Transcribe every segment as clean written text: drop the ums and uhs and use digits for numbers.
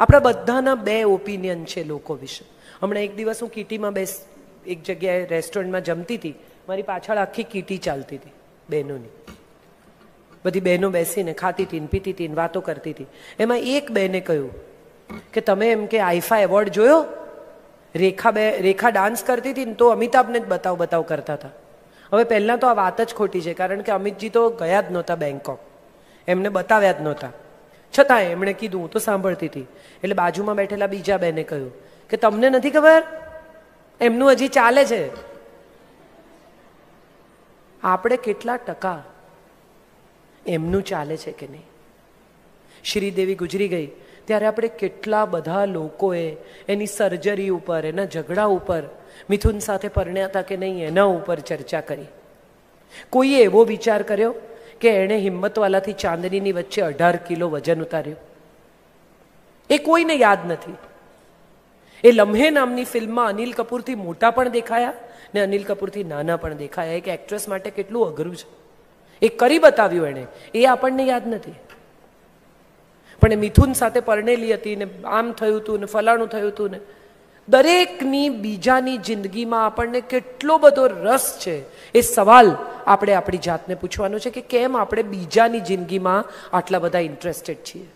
આપણા બધાના બે ઓપિનિયન છે લોકો વિશે. હમણાં એક દિવસ હું કીટીમાં એક જગ્યાએ રેસ્ટોરન્ટમાં જમતી હતી. મારી પાછળ આખી કીટી ચાલતી હતી બહેનોની. બધી બહેનો બેસીને ખાતી હતી, પીતી હતી, વાતો કરતી હતી. એમાં એક બહેને કહ્યું કે તમે એમ કે આઈફા એવોર્ડ જોયો? રેખા ડાન્સ કરતી હતી ને તો અમિતાભને જ બતાવ કરતા હતા. હવે પહેલાં તો આ વાત જ ખોટી છે, કારણ કે અમિતજી તો ગયા જ નહોતા બેંકોક, એમને બતાવ્યા જ નહોતા. છતાંય એમણે કીધું, હું તો સાંભળતી હતી. એટલે બાજુમાં બેઠેલા બીજા બેને કહ્યું કે તમને નથી ખબર, એમનું હજી ચાલે છે. આપણે કેટલા ટકા એમનું ચાલે છે કે નહીં? શ્રીદેવી ગુજરી ગઈ ત્યારે આપણે કેટલા બધા લોકોએ એની સર્જરી ઉપર, એના ઝઘડા ઉપર, મિથુન સાથે પરણ્યા હતા કે નહીં એના ઉપર ચર્ચા કરી. કોઈએ એવો વિચાર કર્યો કે એણે હિંમતવાલાથી ચાંદનીની વચ્ચે 18 કિલો વજન ઉતાર્યું? એ કોઈને યાદ નથી. એ લમ્હે નામની ફિલ્મમાં અનિલ કપૂરથી મોટા પણ દેખાયા ને અનિલ કપૂરથી નાના પણ દેખાયા. એક એક્ટ્રેસ માટે કેટલું અઘરું છે. એ કરી બતાવ્યું એણે, એ આપણને યાદ નથી. પણ એ મિથુન સાથે પરણેલી હતી ને આમ થયું હતું ને ફલાણું થયું હતું ને. દરેકની બીજાની જિંદગીમાં આપણને કેટલો બધો રસ છે. એ સવાલ આપણે આપણી જાતને પૂછવાનો છે કે કેમ આપણે બીજાની જિંદગીમાં આટલા બધા ઇન્ટરેસ્ટેડ છીએ.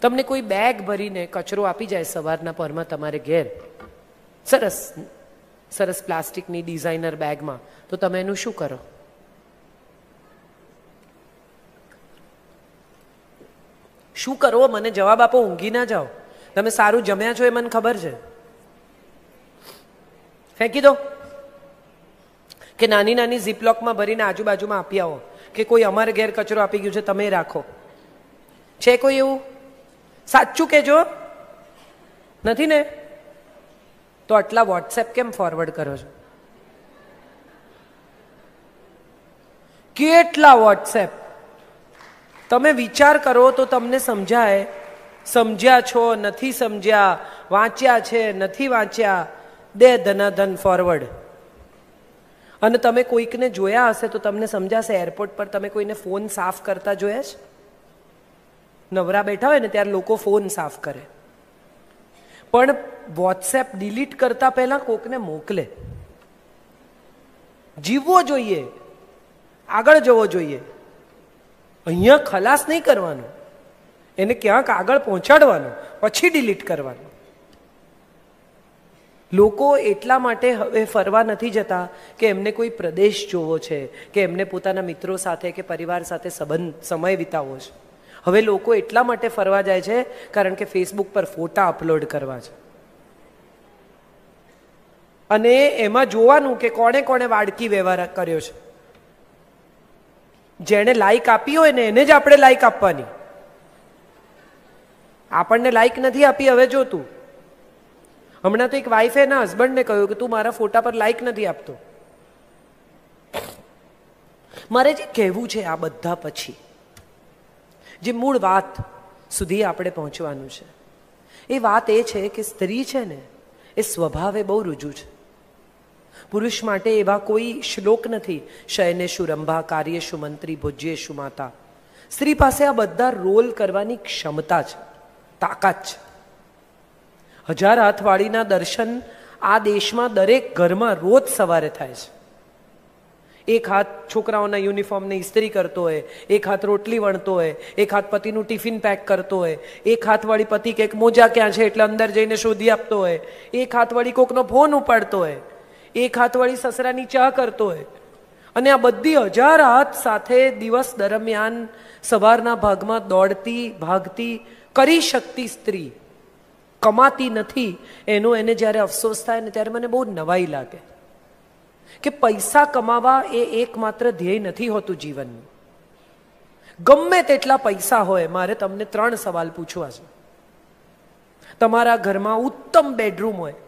તમને કોઈ બેગ ભરીને કચરો આપી જાય સવારના પરમાં તમારે ઘેર, સરસ સરસ પ્લાસ્ટિકની ડિઝાઇનર બેગમાં, તો તમે એનું શું કરો? શું કરો? મને જવાબ આપો. ઊંઘી ના જાઓ. તમે સારું જમ્યા છો એ મને ખબર છે. ફેંકી દો કે નાની નાની ઝીપલોકમાં ભરીને આજુબાજુમાં આપી આવો કે કોઈ અમારે ઘેર કચરો આપી ગયું છે તમે રાખો. છે કોઈ એવું? સાચું કહેજો. નથી ને? તો આટલા વોટ્સએપ કેમ ફોરવર્ડ કરો છો? કેટલા વોટ્સએપ? તમે વિચાર કરો તો તમને સમજાય. સમજ્યા છો, નથી સમજ્યા, વાંચ્યા છે, નથી વાંચ્યા, દે ધનાધન ફોરવર્ડ. અને તમે કોઈકને જોયા હશે તો તમને સમજાશે, એરપોર્ટ પર તમે કોઈને ફોન સાફ કરતા જોયા છે? નવરા બેઠા હોય ને ત્યારે લોકો ફોન સાફ કરે, પણ વોટ્સએપ ડિલીટ કરતા પહેલા કોકને મોકલે. જીવવો જોઈએ, આગળ જવો જોઈએ. અહીંયા ખલાસ નહીં કરવાનું, એને ક્યાંક આગળ પહોંચાડવાનું, પછી ડિલીટ કરવાનું. લોકો એટલા માટે હવે ફરવા નથી જતા કે એમને કોઈ પ્રદેશ જોવો છે કે એમને પોતાના મિત્રો સાથે કે પરિવાર સાથે સમય વિતાવવો છે. હવે લોકો એટલા માટે ફરવા જાય છે કારણ કે ફેસબુક પર ફોટા અપલોડ કરવા છે અને એમાં જોવાનું કે કોણે કોણે વાડકી વ્યવહાર કર્યો છે. જેણે લાઈક આપી હોય ને એને જ આપણે લાઈક આપવાની. આપણને લાઈક નથી આપી, હવે જો તું. હમણાં તો એક વાઈફે એના હસબન્ડને કહ્યું કે તું મારા ફોટા પર લાઈક નથી આપતો. મારે જે કહેવું છે આ બધા પછી, જે મૂળ વાત સુધી આપણે પહોંચવાનું છે, એ વાત એ છે કે સ્ત્રી છે ને એ સ્વભાવે બહુ રુજુ છે. પુરુષ માટે એવા કોઈ શ્લોક નથી, શયનેષુ રંભા, કાર્યેષુ મંત્રી, ભોજ્યેષુ માતા. સ્ત્રી પાસે આ બધા રોલ કરવાની ક્ષમતા છે, તાકાત છે. 1000 હાથવાળીના દર્શન આ દેશમાં દરેક ઘરમાં રોજ સવારે થાય છે. એક હાથ છોકરાઓના યુનિફોર્મને ઇસ્ત્રી કરતો હોય, એક હાથ રોટલી વણતો હોય, એક હાથ પતિનું ટિફિન પેક કરતો હોય, એક હાથવાળી પતિ કે મોજા ક્યાં છે એટલે અંદર જઈને શોધી આપતો હોય, એક હાથવાળી કોકનો ફોન ઉપાડતો હોય, એક હાથવાળી સસરાની ચા કરતો હોય. અને આ બધી 1000 હાથ સાથે દિવસ દરમિયાન સવારના ભાગમાં દોડતી ભાગતી કરી શકતી સ્ત્રી કમાતી નથી, એનો એને જ્યારે અફસોસ થાય ને ત્યારે મને બહુ નવાઈ લાગે કે પૈસા કમાવા એ એકમાત્ર ધ્યેય નથી હોતું જીવનનું. ગમે તેટલા પૈસા હોય, મારે તમને 3 સવાલ પૂછવા છે. તમારા ઘરમાં ઉત્તમ બેડરૂમ હોય,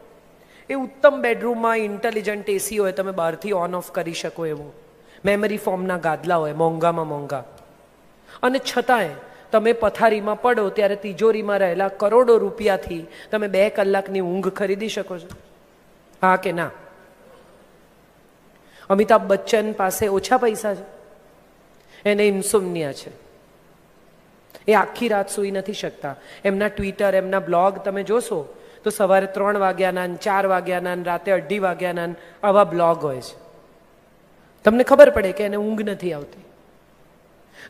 એ ઉત્તમ બેડરૂમમાં ઇન્ટેલિજન્ટ એસી હોય, તમે બહારથી ઓન ઓફ કરી શકો એવું, મેમરી ફોર્મના ગાદલા હોય મોંઘામાં મોંઘા, અને છતાંય તમે પથારીમાં પડો ત્યારે તિજોરીમાં રહેલા કરોડો રૂપિયાથી તમે 2 કલાકની ઊંઘ ખરીદી શકો છો? હા કે ના? અમિતાભ બચ્ચન પાસે ઓછા પૈસા છે, એને ઇન્સોમ્નિયા છે. એ આખી રાત સૂઈ નથી શકતા. એમના ટ્વિટર, એમના બ્લોગ તમે જોશો તો સવારે 3 વાગ્યાના, 4 વાગ્યાના, રાતે 2:30 વાગ્યાના આવા બ્લોગ હોય છે. તમને ખબર પડે કે એને ઊંઘ નથી આવતી.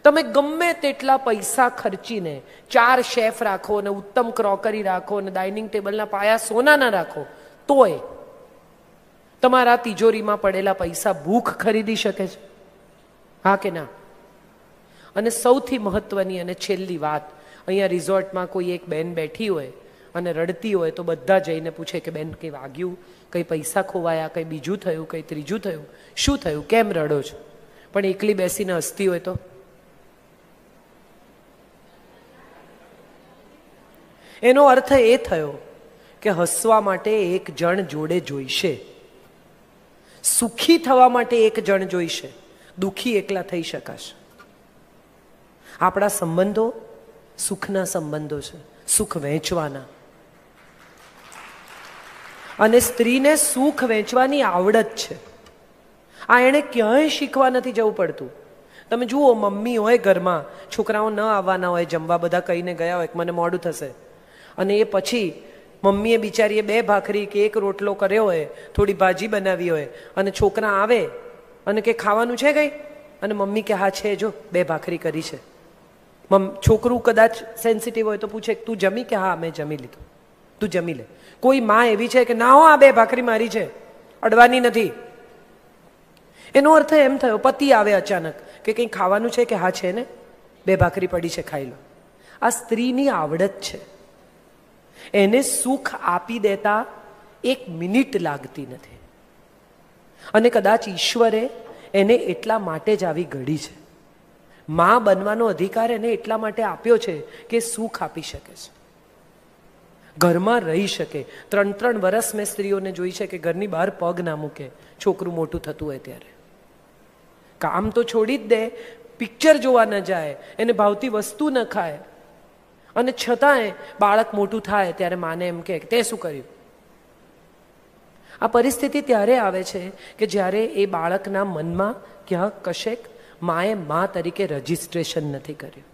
તમે ગમે તેટલા પૈસા ખર્ચીને 4 શેફ રાખો અને ઉત્તમ ક્રોકરી રાખો અને ડાઇનિંગ ટેબલના પાયા સોનાના રાખો, તોય તમારા તિજોરીમાં પડેલા પૈસા ભૂખ ખરીદી શકે છે? હા કે ના? અને સૌથી મહત્વની અને છેલ્લી વાત, અહીંયા રિઝોર્ટમાં કોઈ એક બેન બેઠી હોય અને રડતી હોય તો બધા જઈને પૂછે કે બેન કંઈ વાગ્યું, કંઈ પૈસા ખોવાયા, કંઈ બીજું થયું, કંઈ ત્રીજું થયું, શું થયું, કેમ રડો છો? પણ એકલી બેસીને હસતી હોય તો? એનો અર્થ એ થયો કે હસવા માટે એક જણ જોડે જોઈશે, સુખી થવા માટે એક જણ જોઈશે, દુઃખી એકલા થઈ શકાશે. આપણા સંબંધો સુખના સંબંધો છે, સુખ વહેંચવાના. અને સ્ત્રીને સુખ વહેંચવાની આવડત છે. આ એણે ક્યાંય શીખવા નથી જવું પડતું. તમે જુઓ, મમ્મી હોય ઘરમાં, છોકરાઓ ન આવવાના હોય જમવા, બધા કહીને ગયા હોય કે મને મોડું થશે, અને એ પછી મમ્મીએ બિચારીએ 2 ભાખરી કે 1 રોટલો કર્યો હોય, થોડી ભાજી બનાવી હોય, અને છોકરા આવે અને કે ખાવાનું છે કંઈ, અને મમ્મી કે હા છે, જો 2 ભાખરી કરી છે. છોકરું કદાચ સેન્સિટિવ હોય તો પૂછે તું જમી? કે હા મેં જમી લીધું. તું જમી લે. કોઈ માં એવી છે કે ના હો, આ 2 ભાખરી મારી છે, અડવાની નથી. એનો અર્થ એમ થયો, પતિ આવે અચાનક કે કંઈ ખાવાનું છે? કે હા છે ને, 2 ભાખરી પડી છે, ખાઈ લો. આ સ્ત્રીની આવડત છે. એને સુખ આપી દેતા 1 મિનિટ લાગતી નથી. અને કદાચ ઈશ્વરે એને એટલા માટે જ આવી ઘડી છે. માં બનવાનો અધિકાર એને એટલા માટે આપ્યો છે કે સુખ આપી શકે છે, ઘરમાં રહી શકે. 3 વર્ષ મેં સ્ત્રીઓને જોઈ છે કે ઘરની બહાર પગ ના મૂકે છોકરું મોટું થતું હોય ત્યારે. કામ તો છોડી જ દે, પિક્ચર જોવા ન જાય, એને ભાવતી વસ્તુ ન ખાય, અને છતાંય બાળક મોટું થાય ત્યારે માને એમ કે તે શું કર્યું. આ પરિસ્થિતિ ત્યારે આવે છે કે જ્યારે એ બાળકના મનમાં ક્યાંક કશેક માએ મા તરીકે રજિસ્ટ્રેશન નથી કર્યું.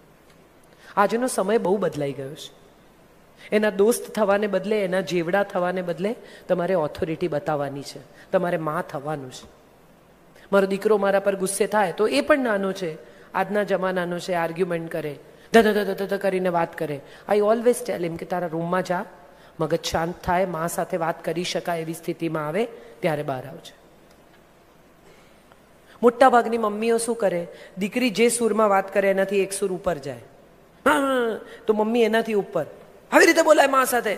આજનો સમય બહુ બદલાઈ ગયો છે. એના દોસ્ત થવાને બદલે, એના જેવડા થવાને બદલે તમારે ઓથોરિટી બતાવવાની છે, તમારે મા થવાનું છે. મારો દીકરો મારા પર ગુસ્સે થાય તો એ પણ નાનો છે, આજના જમાનાનો છે, આર્ગ્યુમેન્ટ કરે, ધધ કરીને વાત કરે. આઈ ઓલવેઝ ટેલ હિમ કે તારા રૂમમાં જા, મગજ શાંત થાય, મા સાથે વાત કરી શકાય એવી સ્થિતિમાં આવે ત્યારે બહાર આવજે. મોટા ભાગની મમ્મીઓ શું કરે, દીકરી જે સૂરમાં વાત કરે એનાથી 1 સૂર ઉપર જાય, હા તો મમ્મી એનાથી ઉપર. આવી રીતે બોલાય મા સાથે.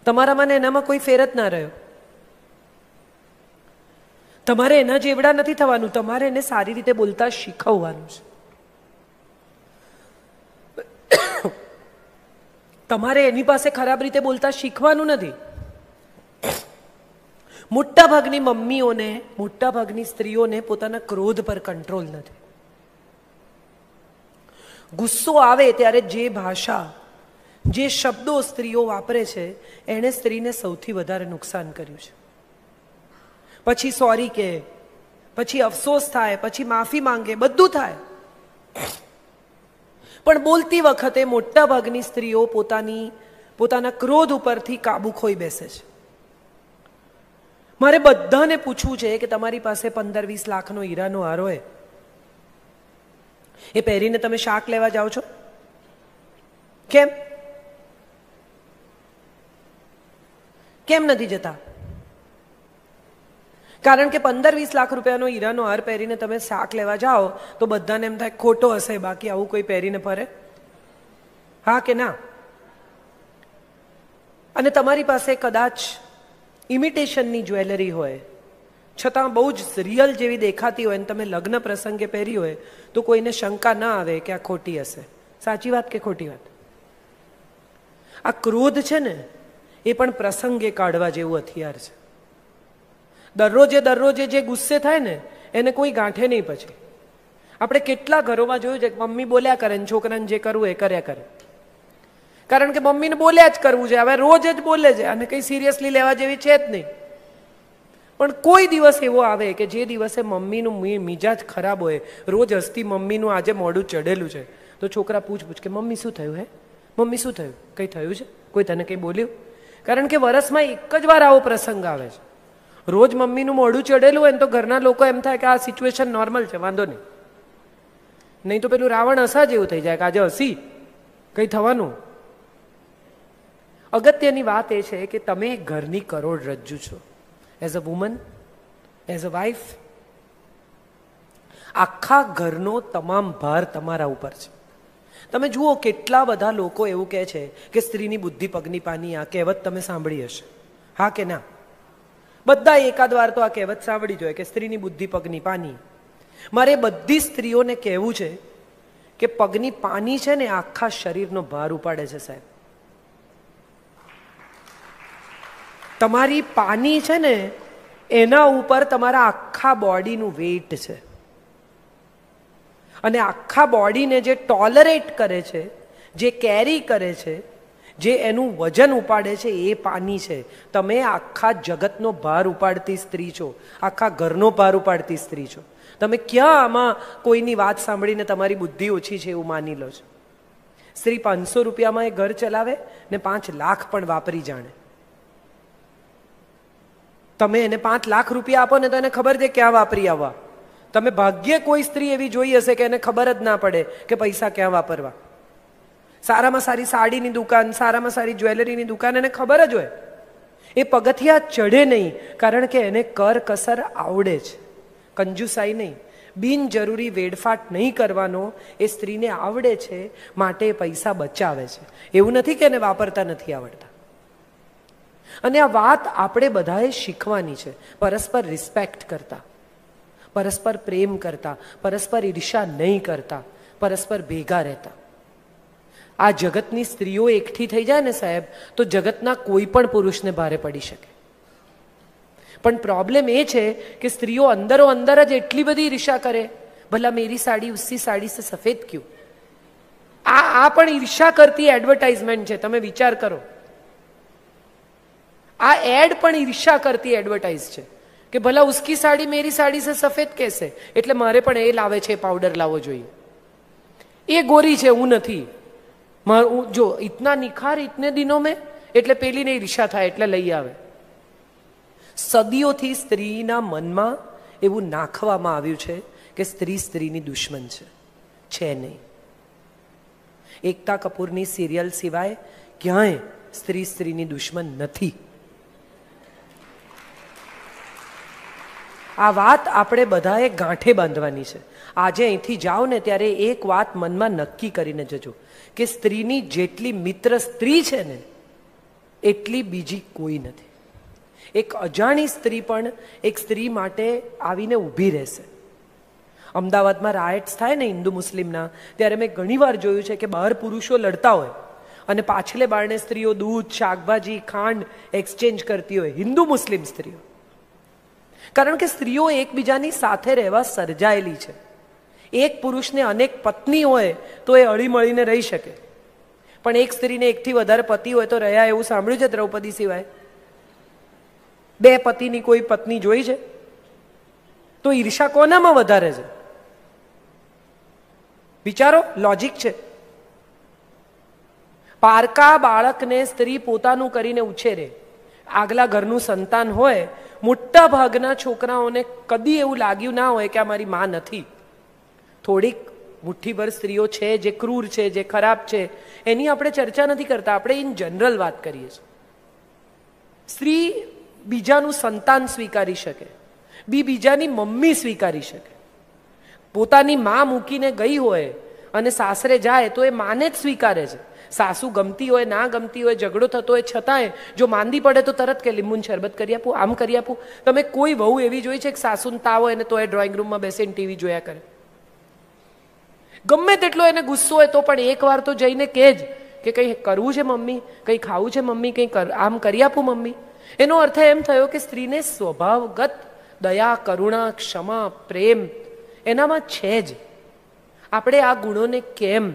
તમારામાં ને એનામાં કોઈ ફેર જ ના રહ્યો. તમારે એના જેવડા નથી થવાનું, તમારે એને સારી રીતે બોલતા શીખવવાનું છે. તમારે એની પાસે ખરાબ રીતે બોલતા શીખવાનું નથી. મોટા ભાગની મમ્મીઓને, મોટા ભાગની સ્ત્રીઓને પોતાના ક્રોધ પર કંટ્રોલ નથી. ગુસ્સો આવે ત્યારે જે ભાષા, જે શબ્દો સ્ત્રીઓ વાપરે છે એણે સ્ત્રીને સૌથી વધારે નુકસાન કર્યું છે. પછી સોરી કહે, પછી અફસોસ થાય, પછી માફી માંગે, બધું થાય, પણ બોલતી વખતે મોટા ભાગની સ્ત્રીઓ પોતાના ક્રોધ ઉપરથી કાબુ ખોઈ બેસે છે. મારે બધાને પૂછવું છે કે તમારી પાસે 15-20 લાખનો હીરાનો હાર હોય, એ પહેરીને તમે શાક લેવા જાઓ છો? કેમ નથી જતા? કારણ કે 15-20 લાખ રૂપિયાનો હીરાનો હાર પહેરીને તમે શાક લેવા જાઓ તો બધાને એમ થાય ખોટો હશે, બાકી આવું કોઈ પહેરીને ફરે? હા કે ના? અને તમારી પાસે કદાચ ઇમિટેશનની જ્વેલરી હોય, છતાં બહુ જ રિયલ જેવી દેખાતી હોય, અને તમે લગ્ન પ્રસંગે પહેરી હોય તો કોઈને શંકા ના આવે કે આ ખોટી હશે. સાચી વાત કે ખોટી વાત? આ ક્રોધ છે ને, એ પણ પ્રસંગે કાઢવા જેવું હથિયાર છે. દરરોજે જે ગુસ્સે થાય ને એને કોઈ ગાંઠે નહીં. પછી આપણે કેટલા ઘરોમાં જોયું છે કે મમ્મી બોલ્યા કરે ને છોકરાને જે કરવું એ કર્યા કરે, કારણ કે મમ્મીને બોલ્યા જ કરવું છે. હવે રોજ જ બોલે છે અને કંઈ સિરિયસલી લેવા જેવી છે જ નહીં. પણ કોઈ દિવસ એવો આવે કે જે દિવસે મમ્મીનું મિજાજ ખરાબ હોય, રોજ હસતી મમ્મીનું આજે મોઢું ચડેલું છે, તો છોકરા પૂછ કે મમ્મી શું થયું? હે મમ્મી શું થયું? કંઈ થયું છે? કોઈ તને કંઈ બોલ્યું? કારણ કે વર્ષમાં એક જ વાર આવો પ્રસંગ આવે છે. રોજ મમ્મીનું મોઢું ચડેલું હોય ને તો ઘરના લોકો એમ થાય કે આ સિચ્યુએશન નોર્મલ છે, વાંધો નહીં. નહીં તો પેલું રાવણ હસા જેવું થઈ જાય કે આજે હસી કંઈ થવાનું. અગત્યની વાત એ છે કે તમે ઘરની કરોડરજ્જુ છો. As a woman, as a wife, આખા ઘરનો તમામ ભાર તમારા ઉપર છે. તમે જુઓ કેટલા બધા લોકો એવું કહે છે કે સ્ત્રીની બુદ્ધિ પગની પાની. આ કહેવત તમે સાંભળી હશે, હા કે ના? બધા એકાદ વાર તો આ કહેવત સાંભળી જોઈએ કે સ્ત્રીની બુદ્ધિ પગની પાની. મારે બધી સ્ત્રીઓને કહેવું છે કે પગની પાની છે ને આખા શરીરનો ભાર ઉપાડે છે સાહેબ. તમારી પાની છે ને એના ઉપર તમારા આખા બોડીનું વેઇટ છે. અને આખા બોડીને જે ટોલરેટ કરે છે, જે કેરી કરે છે, જે એનું વજન ઉપાડે છે એ પાની છે. તમે આખા જગતનો ભાર ઉપાડતી સ્ત્રી છો, આખા ઘરનો ભાર ઉપાડતી સ્ત્રી છો. તમે ક્યાં આમાં કોઈની વાત સાંભળીને તમારી બુદ્ધિ ઓછી છે એવું માની લો છો? સ્ત્રી 500 રૂપિયામાં એ ઘર ચલાવે ને 5 લાખ પણ વાપરી જાણે. તમે એને 5 લાખ રૂપિયા આપો ને તો એને ખબર છે ક્યાં વાપરી આવવા. તમે ભાગ્યે કોઈ સ્ત્રી એવી જોઈ હશે કે એને ખબર જ ના પડે કે પૈસા ક્યાં વાપરવા. સારામાં સારી સાડીની દુકાન, સારામાં સારી જ્વેલરીની દુકાન એને ખબર જ હોય. એ પગથિયા ચઢે નહીં કારણ કે એને કરકસર આવડે છે. કંજુસાઈ નહીં, બિનજરૂરી વેડફાટ નહીં કરવાનો એ સ્ત્રીને આવડે છે, માટે એ પૈસા બચાવે છે. એવું નથી કે એને વાપરતા નથી આવડતા. અને આ વાત આપણે બધાએ શીખવાની છે. પરસ્પર રિસ્પેક્ટ કરતા, પરસ્પર પ્રેમ કરતા, પરસ્પર ઈર્ષા નહીં કરતા, પરસ્પર ભેગા રહેતા. આ જગતની સ્ત્રીઓ એકઠી થઈ જાય ને સાહેબ, તો જગતના કોઈ પણ પુરુષને ભારે પડી શકે. પણ પ્રોબ્લેમ એ છે કે સ્ત્રીઓ અંદરો અંદર જ એટલી બધી ઈર્ષા કરે, ભલા મેરી સાડી ઉસી સાડી સે સફેદ ક્યું. આ પણ ઈર્ષા કરતી એડવર્ટાઇઝમેન્ટ છે. તમે વિચાર કરો, આ એડ પણ ઈર્ષા કરતી એડવર્ટાઇઝ છે કે ભલા ઉસકી સાડી મેરી સાડી સે સફેદ કેસે, એટલે મારે પણ એ લાવે છે, પાવડર લાવવો જોઈએ. એ ગોરી છે, હું નથી. જો ઇતના નિખાર ઇતને દિનો મેં, એટલે પેલીને ઈર્ષા થાય એટલે લઈ આવે. સદીઓથી સ્ત્રીના મનમાં એવું નાખવામાં આવ્યું છે કે સ્ત્રી સ્ત્રીની દુશ્મન છે નહીં. એકતા કપૂરની સિરિયલ સિવાય ક્યાંય સ્ત્રી સ્ત્રીની દુશ્મન નથી. આ વાત આપણે બધાએ ગાંઠે બાંધવાની છે. આજે અહીંથી જાઓ ને ત્યારે એક વાત મનમાં નક્કી કરીને જજો કે સ્ત્રીની જેટલી મિત્ર સ્ત્રી છે ને એટલી બીજી કોઈ નથી. એક અજાણી સ્ત્રી પણ એક સ્ત્રી માટે આવીને ઊભી રહેશે. અમદાવાદમાં રાયટ્સ થાય ને હિન્દુ મુસ્લિમના, ત્યારે મેં ઘણીવાર જોયું છે કે બહાર પુરુષો લડતા હોય અને પાછલે બારણે સ્ત્રીઓ દૂધ, શાકભાજી, ખાંડ એક્સચેન્જ કરતી હોય, હિન્દુ મુસ્લિમ સ્ત્રીઓ. કારણ કે સ્ત્રીઓ એકબીજાની સાથે રહેવા સર્જાયેલી છે. એક પુરુષને અનેક પત્ની હોય તો એ હળી મળીને રહી શકે, પણ એક સ્ત્રીને એકથી વધારે પતિ હોય તો રહ્યા એવું સાંભળ્યું છે દ્રૌપદી સિવાય? 2 પતિની કોઈ પત્ની જોઈ છે? તો ઈર્ષા કોનામાં વધારે છે? વિચારો, લોજિક છે. પારકા બાળકને સ્ત્રી પોતાનું કરીને ઉછેરે. આગલા ઘરનું સંતાન હોય, મોટા ભાગના છોકરાઓને કદી એવું લાગ્યું ના હોય કે આ મારી માં નથી. થોડીક મુઠ્ઠીભર સ્ત્રીઓ છે જે ક્રૂર છે, જે ખરાબ છે, એની આપણે ચર્ચા નથી કરતા. આપણે ઇન જનરલ વાત કરીએ છીએ. સ્ત્રી બીજાનું સંતાન સ્વીકારી શકે, બીજાની મમ્મી સ્વીકારી શકે. પોતાની માં મૂકીને ગઈ હોય અને સાસરે જાય તો એ માને જ સ્વીકારે છે. સાસુ ગમતી હોય, ના ગમતી હોય, ઝઘડો થતો હોય, છતાંય જો માંદી પડે તો તરત કે લીંબુનું શરબત કરી આપું, આમ કરી આપું. તમે કોઈ વહુ એવી જોઈ છે કે સાસુને તાવ હોય ને તો એ ડ્રોઈંગ રૂમમાં બેસીને ટીવી જોયા કરે? ગમે તેટલો એને ગુસ્સો હોય તો પણ એક વાર તો જઈને કહેજ કે કંઈ કરવું છે મમ્મી, કંઈ ખાવું છે મમ્મી, કંઈ આમ કરી આપું મમ્મી. એનો અર્થ એમ થયો કે સ્ત્રીને સ્વભાવગત દયા, કરુણા, ક્ષમા, પ્રેમ એનામાં છે જ. આપણે આ ગુણોને કેમ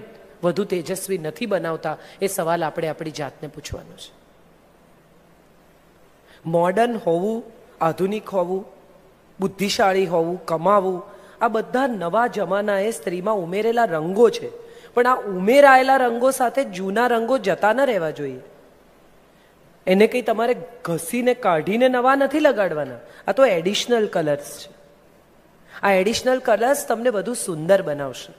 વધુ તેજસ્વી નથી બનાવતા, એ સવાલ આપણે આપણી જાતને પૂછવાનો છે. મોડર્ન હોવું આધુનિક હોવું, બુદ્ધિશાળી હોવું, કમાવું, આ બધા નવા જમાનાએ સ્ત્રીમાં ઉમેરેલા રંગો છે. પણ આ ઉમેરાયેલા રંગો સાથે જૂના રંગો જતા ન રહેવા જોઈએ. એને કંઈ તમારે ઘસીને કાઢીને નવા નથી લગાડવાના. આ તો એડિશનલ કલર્સ છે. આ એડિશનલ કલર્સ તમને વધુ સુંદર બનાવશે,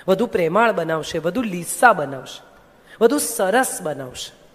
વધુ પ્રેમાળ બનાવશે, વધુ લીસા બનાવશે, વધુ સરસ બનાવશે.